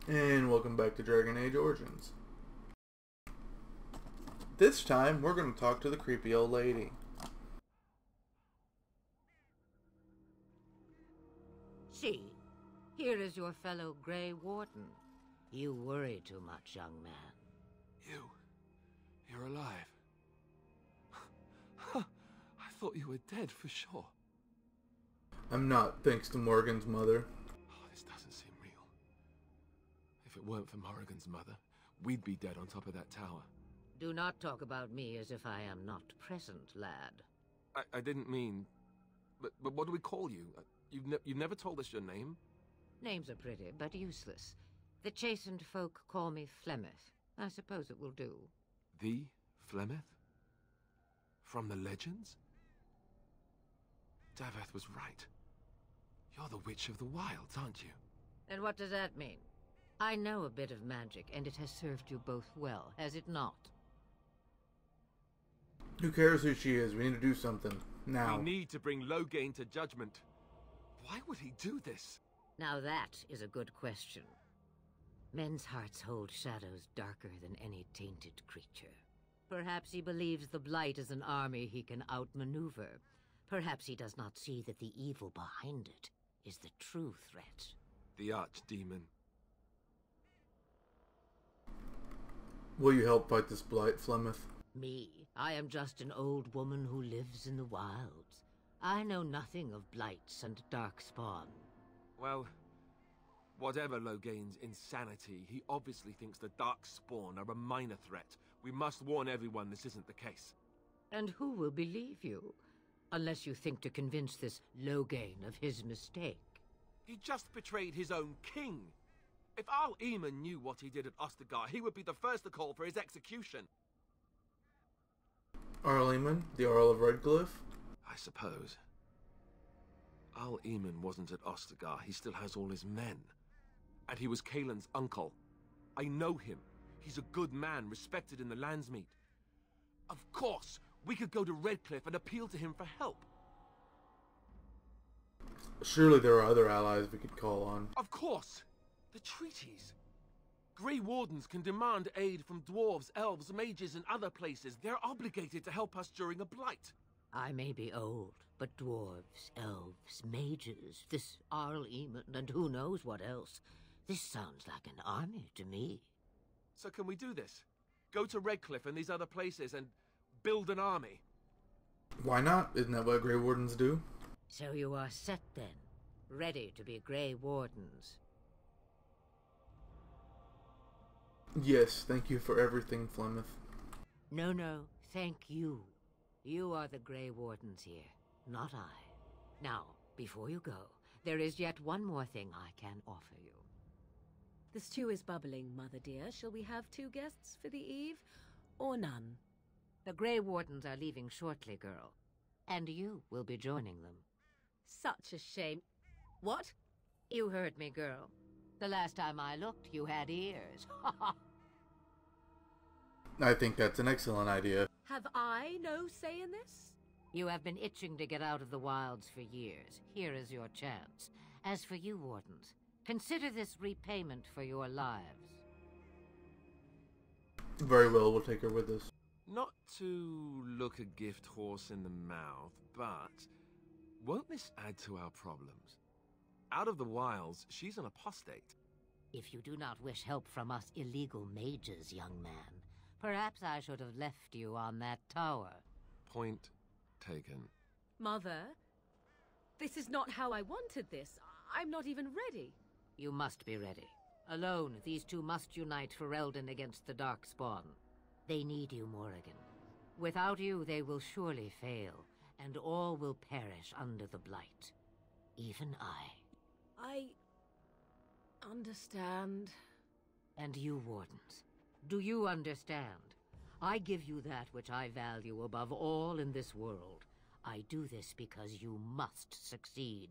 And welcome back to Dragon Age Origins. This time, we're going to talk to the creepy old lady. See, here is your fellow Grey Warden. You worry too much, young man. You're alive. I thought you were dead for sure. I'm not, thanks to Morgan's mother. Oh, this doesn't seem real. If it weren't for Morrigan's mother, we'd be dead on top of that tower. Do not talk about me as if I am not present, lad. I didn't mean... But what do we call you? You've never told us your name? Names are pretty, but useless. The chastened folk call me Flemeth. I suppose it will do. The Flemeth? From the legends? Daveth was right. You're the Witch of the Wilds, aren't you? And what does that mean? I know a bit of magic, and it has served you both well, has it not? Who cares who she is? We need to do something. Now. We need to bring Loghain to judgment. Why would he do this? Now that is a good question. Men's hearts hold shadows darker than any tainted creature. Perhaps he believes the Blight is an army he can outmaneuver. Perhaps he does not see that the evil behind it is the true threat. The Archdemon. Will you help fight this blight, Flemeth? Me? I am just an old woman who lives in the wilds. I know nothing of blights and darkspawn. Well, whatever Loghain's insanity, he obviously thinks the Darkspawn are a minor threat. We must warn everyone this isn't the case. And who will believe you? Unless you think to convince this Loghain of his mistake. He just betrayed his own king. If Arl Eamon knew what he did at Ostagar, he would be the first to call for his execution. Arl Eamon, the Earl of Redcliffe? I suppose. Arl Eamon wasn't at Ostagar. He still has all his men. And he was Kaelin's uncle. I know him. He's a good man, respected in the Landsmeet. Of course, we could go to Redcliffe and appeal to him for help. Surely there are other allies we could call on. Of course! The treaties. Grey Wardens can demand aid from dwarves, elves, mages, and other places. They're obligated to help us during a blight. I may be old, but dwarves, elves, mages, this Arl Eamon, and who knows what else. This sounds like an army to me. So can we do this? Go to Redcliffe and these other places and build an army? Why not? Isn't that what Grey Wardens do? So you are set then, ready to be Grey Wardens. Yes, thank you for everything, Flemeth. No, thank you. You are the Grey Wardens here, not I. Now, before you go, there is yet one more thing I can offer you. The stew is bubbling, Mother dear. Shall we have 2 guests for the eve, or none? The Grey Wardens are leaving shortly, girl. And you will be joining them. Such a shame. What? You heard me, girl. The last time I looked, you had ears. I think that's an excellent idea. Have I no say in this? You have been itching to get out of the wilds for years. Here is your chance. As for you, Wardens, consider this repayment for your lives. Very well, we'll take her with us. Not to look a gift horse in the mouth, but won't this add to our problems? Out of the wilds, she's an apostate. If you do not wish help from us illegal mages, young man, perhaps I should have left you on that tower. Point taken. Mother, this is not how I wanted this. I'm not even ready. You must be ready. Alone, these two must unite for Eldon against the Darkspawn. They need you, Morrigan. Without you, they will surely fail, and all will perish under the Blight. Even I. I understand. And you, Wardens, do you understand? I give you that which I value above all in this world. I do this because you must succeed.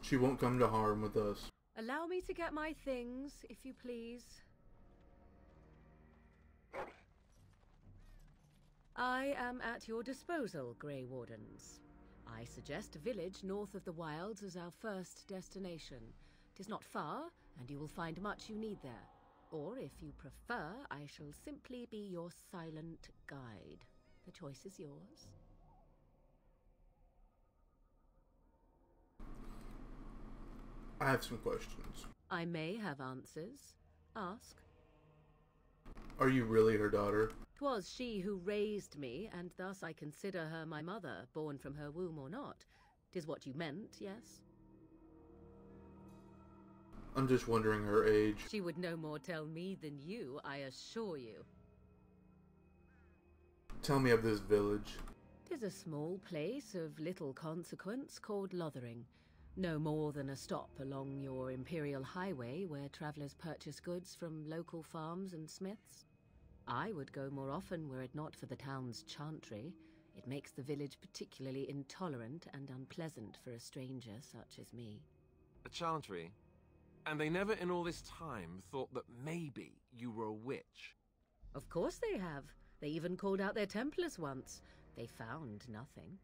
She won't come to harm with us. Allow me to get my things, if you please. I am at your disposal, Grey Wardens. I suggest a village north of the wilds as our first destination. 'Tis not far, and you will find much you need there. Or, if you prefer, I shall simply be your silent guide. The choice is yours. I have some questions. I may have answers. Ask. Are you really her daughter? 'Twas she who raised me, and thus I consider her my mother, born from her womb or not. 'Tis what you meant, yes? I'm just wondering her age. She would no more tell me than you, I assure you. Tell me of this village. 'Tis a small place of little consequence called Lothering. No more than a stop along your imperial highway where travelers purchase goods from local farms and smiths. I would go more often were it not for the town's chantry. It makes the village particularly intolerant and unpleasant for a stranger such as me. A chantry? And they never in all this time thought that maybe you were a witch? Of course they have. They even called out their Templars once. They found nothing.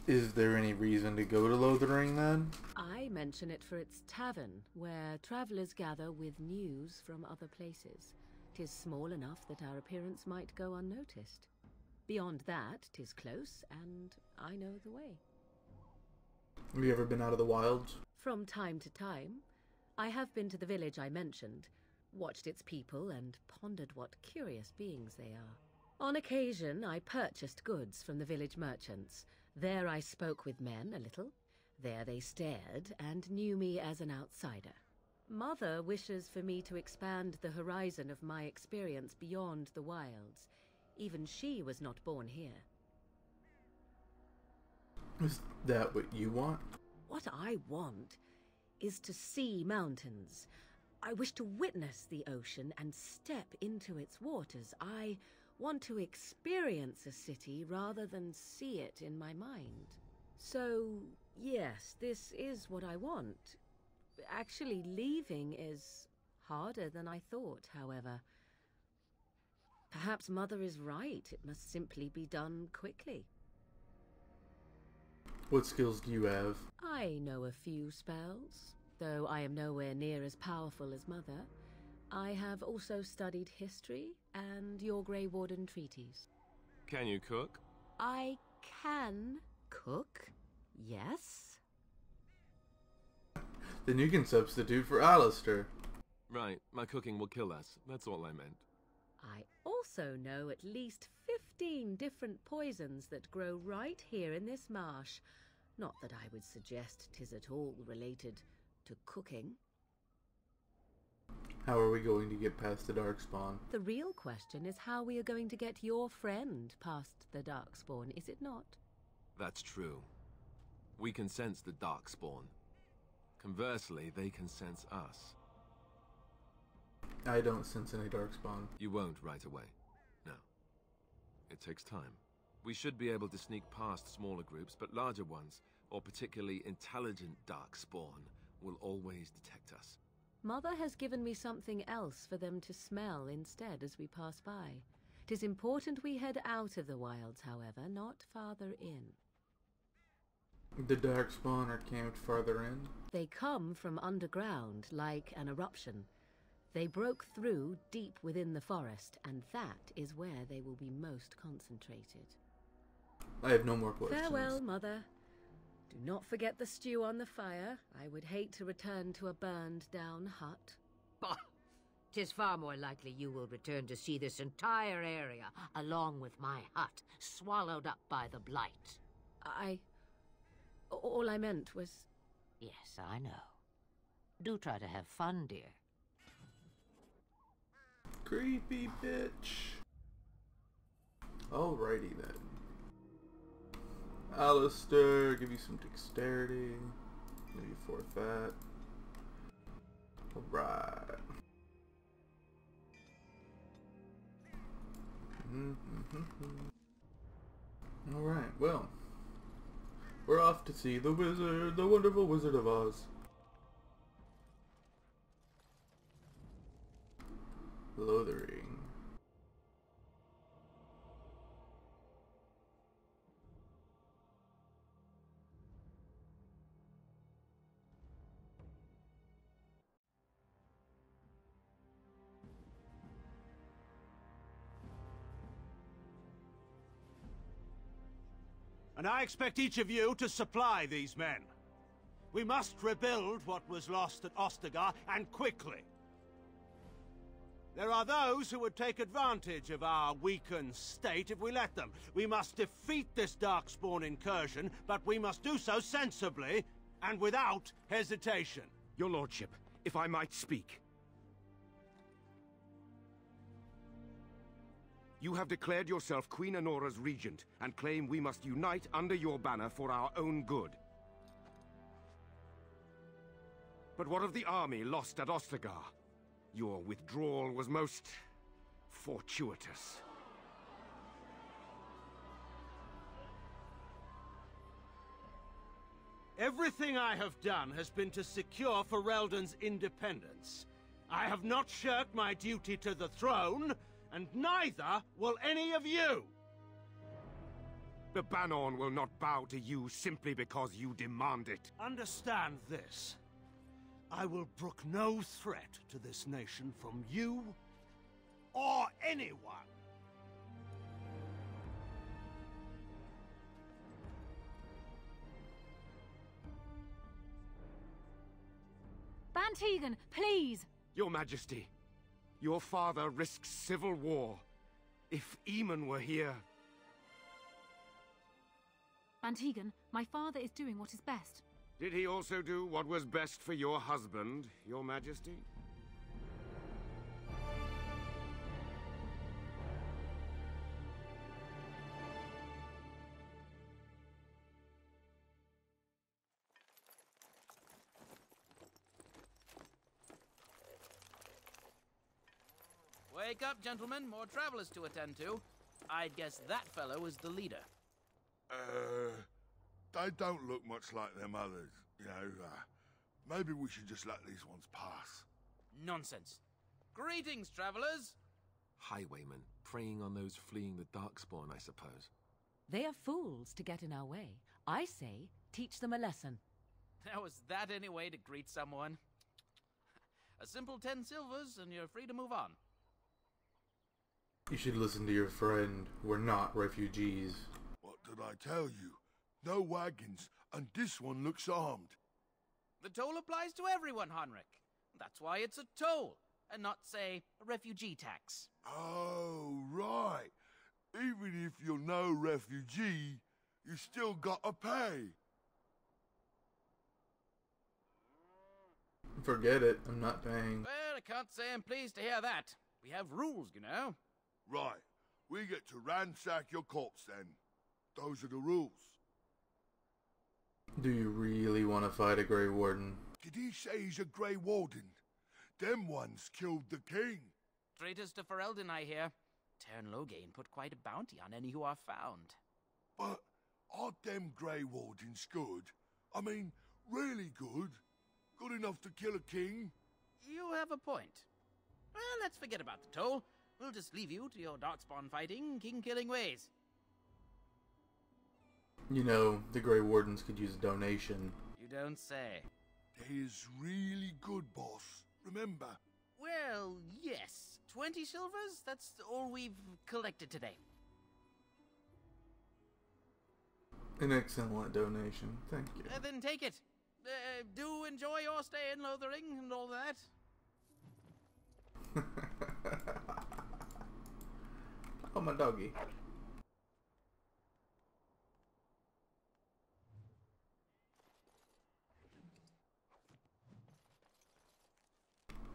Is there any reason to go to Lothering then? I mention it for its tavern, where travelers gather with news from other places. 'Tis small enough that our appearance might go unnoticed. Beyond that, 'tis close, and I know the way. Have you ever been out of the wilds? From time to time. I have been to the village I mentioned, watched its people, and pondered what curious beings they are. On occasion, I purchased goods from the village merchants. There I spoke with men a little. There they stared and knew me as an outsider. Mother wishes for me to expand the horizon of my experience beyond the wilds. Even she was not born here. Is that what you want? What I want is to see mountains. I wish to witness the ocean and step into its waters. I want to experience a city rather than see it in my mind. So, yes, this is what I want. Actually, leaving is harder than I thought, however. Perhaps Mother is right. It must simply be done quickly. What skills do you have? I know a few spells, though I am nowhere near as powerful as Mother. I have also studied history and your Grey Warden treaties. Can you cook? I can cook, yes. Then you can substitute for Alistair. Right, my cooking will kill us. That's all I meant. I also know at least 15 different poisons that grow right here in this marsh. Not that I would suggest 'tis at all related to cooking. How are we going to get past the Darkspawn? The real question is how we are going to get your friend past the Darkspawn, is it not? That's true. We can sense the Darkspawn. Conversely, they can sense us. I don't sense any Darkspawn. You won't right away. No. It takes time. We should be able to sneak past smaller groups, but larger ones, or particularly intelligent Darkspawn, will always detect us. Mother has given me something else for them to smell instead as we pass by. 'Tis important we head out of the wilds, however, not farther in. The Darkspawn are camped farther in? They come from underground, like an eruption. They broke through deep within the forest, and that is where they will be most concentrated. I have no more questions. Farewell, Mother. Do not forget the stew on the fire. I would hate to return to a burned-down hut. Bah! 'Tis far more likely you will return to see this entire area, along with my hut, swallowed up by the blight. All I meant was... Yes, I know. Do try to have fun, dear. Creepy bitch. Alrighty then. Alistair, give you some dexterity. Maybe 4 fat. Alright. Alright, well. We're off to see the wizard, the wonderful Wizard of Oz. Lothering. And I expect each of you to supply these men. We must rebuild what was lost at Ostagar, and quickly. There are those who would take advantage of our weakened state if we let them. We must defeat this Darkspawn incursion, but we must do so sensibly and without hesitation. Your lordship, if I might speak. You have declared yourself Queen Honora's regent, and claim we must unite under your banner for our own good. But what of the army lost at Ostagar? Your withdrawal was most fortuitous. Everything I have done has been to secure Ferelden's independence. I have not shirked my duty to the throne, and neither will any of you! The Banon will not bow to you simply because you demand it. Understand this. I will brook no threat to this nation from you or anyone. Bantegan, please! Your Majesty, your father risks civil war. If Eamon were here... Bantegan, my father is doing what is best. Did he also do what was best for your husband, Your Majesty? Wake up, gentlemen. More travelers to attend to. I'd guess that fellow is the leader. They don't look much like them others, you know. Maybe we should just let these ones pass. Nonsense. Greetings, travelers. Highwaymen, preying on those fleeing the Darkspawn, I suppose. They are fools to get in our way. I say, teach them a lesson. Now, was that any way to greet someone? A simple 10 silvers, and you're free to move on. You should listen to your friend. We're not refugees. What did I tell you? No wagons, and this one looks armed. The toll applies to everyone, Heinrich. That's why it's a toll, and not, say, a refugee tax. Oh, right. Even if you're no refugee, you still gotta pay. Forget it. I'm not paying. Well, I can't say I'm pleased to hear that. We have rules, you know. Right. We get to ransack your corpse then. Those are the rules. Do you really want to fight a Grey Warden? Did he say he's a Grey Warden? Them ones killed the king. Traitors to Ferelden, I hear. Tern Loghain put quite a bounty on any who are found. But aren't them Grey Wardens good? I mean, really good? Good enough to kill a king? You have a point. Well, let's forget about the toll. We'll just leave you to your Darkspawn fighting, king-killing ways. You know, the Grey Wardens could use a donation. You don't say. They is really good, boss. Remember? Well, yes. 20 silvers? That's all we've collected today. An excellent donation. Thank you. Then take it. Do enjoy your stay in Lothering and all that. Oh, my doggy.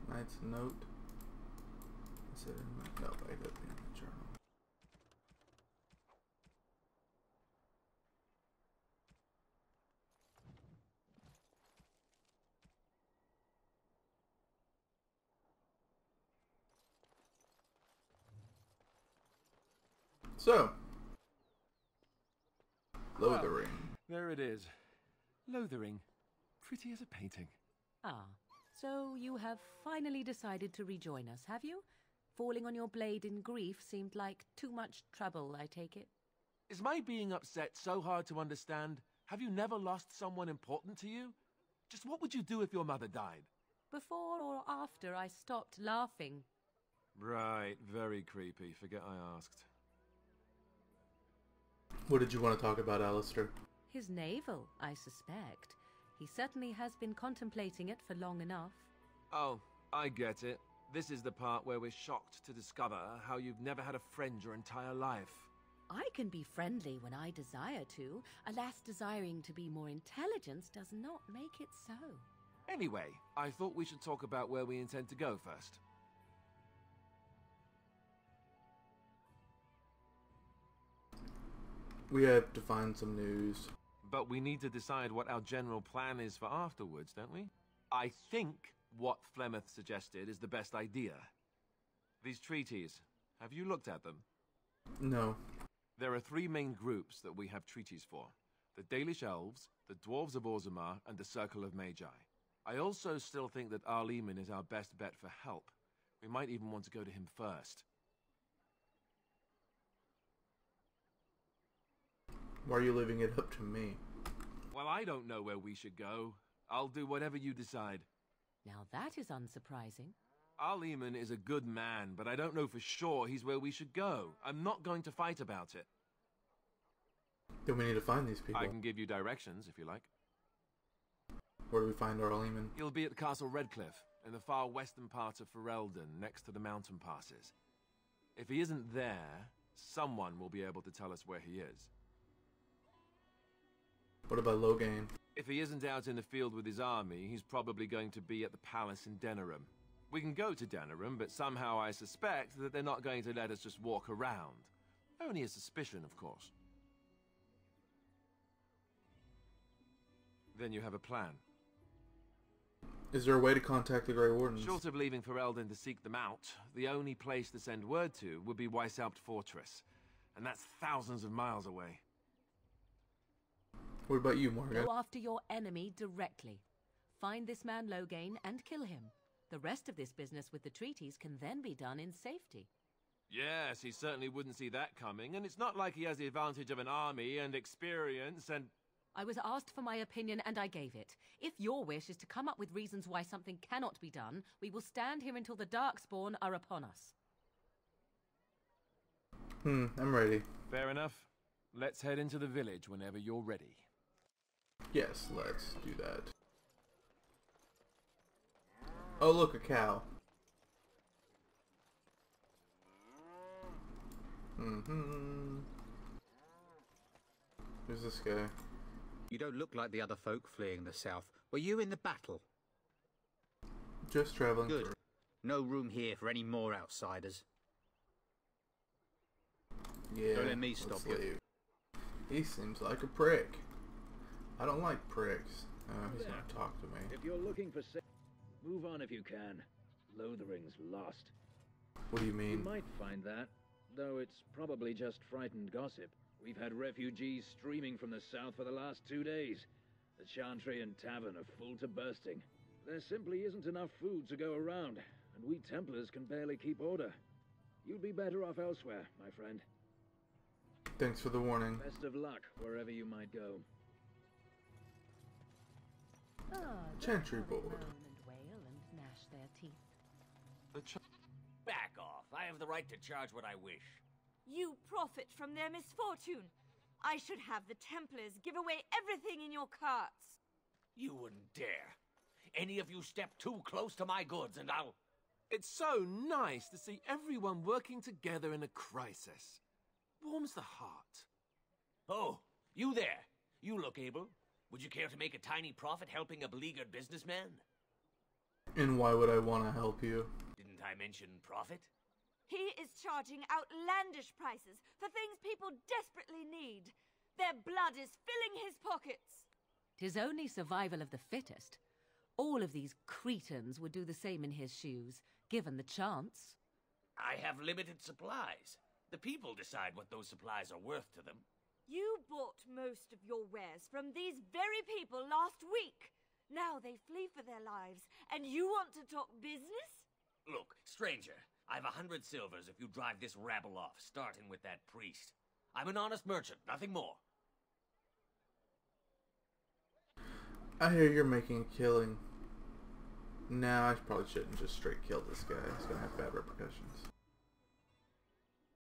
Knight's note. Is it in my... No, I got it in the journal. So, Lothering. There it is. Lothering. Pretty as a painting. Ah, so you have finally decided to rejoin us, have you? Falling on your blade in grief seemed like too much trouble, I take it. Is my being upset so hard to understand? Have you never lost someone important to you? Just what would you do if your mother died? Before or after I stopped laughing. Right, very creepy. Forget I asked. What did you want to talk about, Alistair? His navel, I suspect. He certainly has been contemplating it for long enough. Oh, I get it. This is the part where we're shocked to discover how you've never had a friend your entire life. I can be friendly when I desire to. Alas, desiring to be more intelligent does not make it so. Anyway, I thought we should talk about where we intend to go first. We have to find some news. But we need to decide what our general plan is for afterwards, don't we? I think what Flemeth suggested is the best idea. These treaties, have you looked at them? No. There are 3 main groups that we have treaties for. The Dalish Elves, the Dwarves of Orzammar, and the Circle of Magi. I also still think that Arleman is our best bet for help. We might even want to go to him first. Why are you leaving it up to me? Well, I don't know where we should go. I'll do whatever you decide. Now that is unsurprising. Arleman is a good man, but I don't know for sure he's where we should go. I'm not going to fight about it. Then we need to find these people. I can give you directions, if you like. Where do we find our Arleman? He'll be at Castle Redcliffe, in the far western part of Ferelden, next to the mountain passes. If he isn't there, someone will be able to tell us where he is. What about Loghain? If he isn't out in the field with his army, he's probably going to be at the palace in Denerim. We can go to Denerim, but somehow I suspect that they're not going to let us just walk around. Only a suspicion, of course. Then you have a plan. Is there a way to contact the Grey Wardens? Short of leaving Ferelden to seek them out, the only place to send word to would be Weishaupt Fortress. And that's thousands of miles away. What about you, Morgan? Go after your enemy directly. Find this man Loghain and kill him. The rest of this business with the treaties can then be done in safety. Yes, he certainly wouldn't see that coming, and it's not like he has the advantage of an army and experience and... I was asked for my opinion and I gave it. If your wish is to come up with reasons why something cannot be done, we will stand here until the Darkspawn are upon us. I'm ready. Fair enough. Let's head into the village whenever you're ready. Yes, let's do that. Oh, look, a cow. Who's this guy? You don't look like the other folk fleeing the south. Were you in the battle? Just traveling Good. through. No room here for any more outsiders. Yeah, Don't let me let's stop you. leave. He seems like a prick. I don't like pricks. He's gonna talk to me. If you're looking for move on if you can. Lothering's lost. What do you You mean? might find that, though it's probably just frightened gossip. We've had refugees streaming from the south for the last 2 days. The Chantry and Tavern are full to bursting. There simply isn't enough food to go around, and we Templars can barely keep order. You'd be better off elsewhere, my friend. Thanks for the warning. Best of luck wherever you might go. Chantry board. Moan and wail and gnash their teeth. Back off. I have the right to charge what I wish. You profit from their misfortune. I should have the Templars give away everything in your carts. You wouldn't dare. Any of you step too close to my goods and I'll... It's so nice to see everyone working together in a crisis. Warms the heart. Oh, you there. You look able. Would you care to make a tiny profit helping a beleaguered businessman? And why would I want to help you? Didn't I mention profit? He is charging outlandish prices for things people desperately need. Their blood is filling his pockets. 'Tis only survival of the fittest. All of these cretins would do the same in his shoes, given the chance. I have limited supplies. The people decide what those supplies are worth to them. You bought most of your wares from these very people last week. Now they flee for their lives, and you want to talk business? Look, stranger, I've 100 silvers if you drive this rabble off, starting with that priest. I'm an honest merchant, nothing more. I hear you're making a killing. Nah, I probably shouldn't just straight kill this guy. It's gonna have bad repercussions.